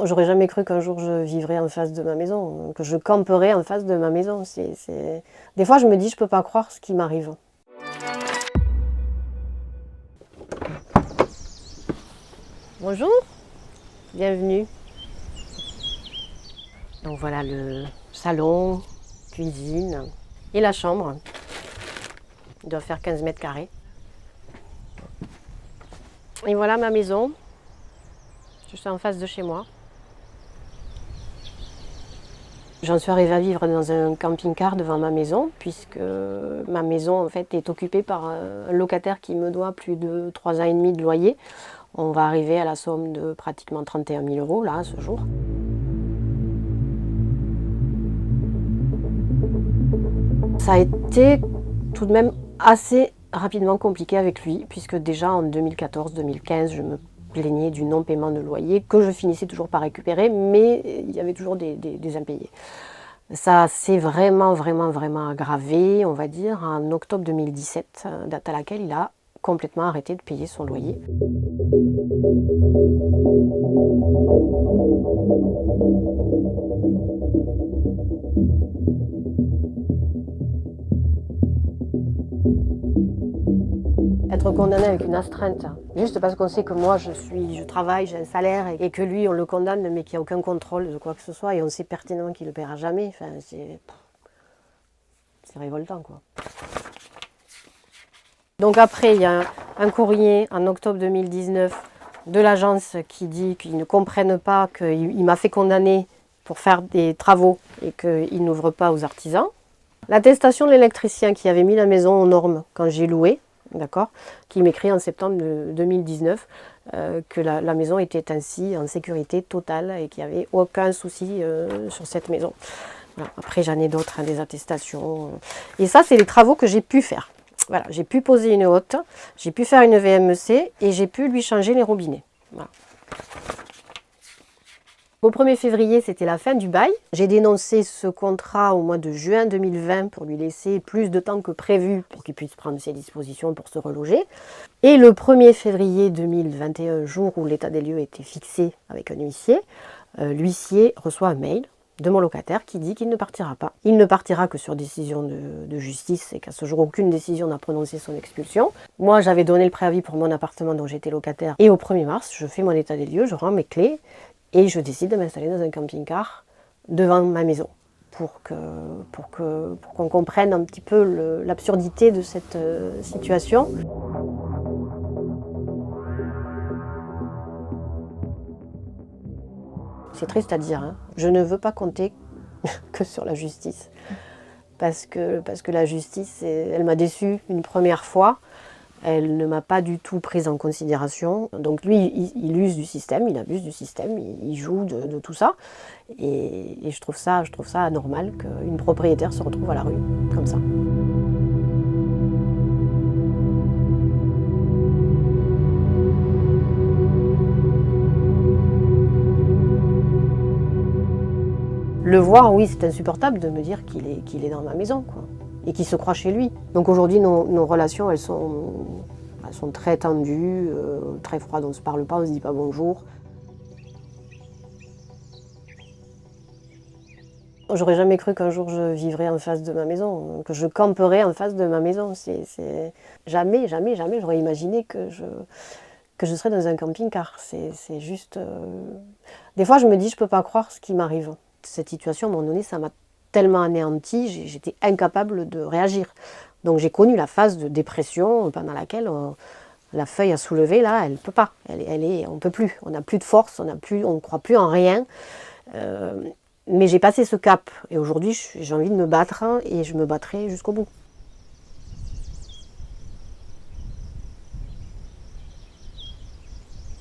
J'aurais jamais cru qu'un jour je vivrais en face de ma maison, que je camperais en face de ma maison. Des fois, je me dis, je peux pas croire ce qui m'arrive. Bonjour, bienvenue. Donc voilà le salon, cuisine et la chambre. Il doit faire 15 mètres carrés. Et voilà ma maison. Je suis en face de chez moi. J'en suis arrivée à vivre dans un camping-car devant ma maison, puisque ma maison en fait est occupée par un locataire qui me doit plus de 3 ans et demi de loyer. On va arriver à la somme de pratiquement 31 000 € là, à ce jour. Ça a été tout de même assez rapidement compliqué avec lui, puisque déjà en 2014-2015, je me plaignais du non-paiement de loyer, que je finissais toujours par récupérer, mais il y avait toujours des impayés. Ça s'est vraiment aggravé, on va dire, en octobre 2017, date à laquelle il a complètement arrêté de payer son loyer. Être condamné avec une astreinte, juste parce qu'on sait que moi je travaille, j'ai un salaire et que lui on le condamne mais qu'il n'y a aucun contrôle de quoi que ce soit et on sait pertinemment qu'il ne le paiera jamais, enfin, c'est révoltant quoi. Donc après il y a un courrier en octobre 2019 de l'agence qui dit qu'ils ne comprennent pas qu'il m'a fait condamner pour faire des travaux et qu'il n'ouvre pas aux artisans. L'attestation de l'électricien qui avait mis la maison aux normes quand j'ai loué, d'accord, qui m'écrit en septembre 2019 que la maison était ainsi en sécurité totale et qu'il n'y avait aucun souci sur cette maison. Voilà. Après j'en ai d'autres, hein, des attestations. Et ça c'est les travaux que j'ai pu faire. Voilà, j'ai pu poser une hotte, j'ai pu faire une VMC et j'ai pu lui changer les robinets. Voilà. Au 1er février, c'était la fin du bail. J'ai dénoncé ce contrat au mois de juin 2020 pour lui laisser plus de temps que prévu pour qu'il puisse prendre ses dispositions pour se reloger. Et le 1er février 2021, jour où l'état des lieux était fixé avec un huissier, l'huissier reçoit un mail de mon locataire qui dit qu'il ne partira pas. Il ne partira que sur décision de justice et qu'à ce jour, aucune décision n'a prononcé son expulsion. Moi, j'avais donné le préavis pour mon appartement dont j'étais locataire. Et au 1er mars, je fais mon état des lieux, je rends mes clés. Et je décide de m'installer dans un camping-car devant ma maison pour qu'on comprenne un petit peu l'absurdité de cette situation. C'est triste à dire, hein. Je ne veux pas compter que sur la justice. Parce que la justice, elle m'a déçue une première fois. Elle ne m'a pas du tout prise en considération. Donc lui, il use du système, il abuse du système, il joue de tout ça. Et je trouve ça anormal qu'une propriétaire se retrouve à la rue, comme ça. Le voir, oui, c'est insupportable de me dire qu'il est dans ma maison, quoi. Et qui se croit chez lui. Donc aujourd'hui, nos relations, elles sont très tendues, très froides, on ne se parle pas, on ne se dit pas bonjour. J'aurais jamais cru qu'un jour je vivrais en face de ma maison, que je camperais en face de ma maison. Jamais j'aurais imaginé que je serais dans un camping-car. C'est juste... Des fois, je me dis, je ne peux pas croire ce qui m'arrive. Cette situation, à un moment donné, ça m'a tellement anéantie, j'étais incapable de réagir. Donc j'ai connu la phase de dépression pendant laquelle la feuille à soulever, là, elle ne peut pas. On ne peut plus. On n'a plus de force, on ne croit plus en rien. Mais j'ai passé ce cap. Et aujourd'hui, j'ai envie de me battre et je me battrai jusqu'au bout.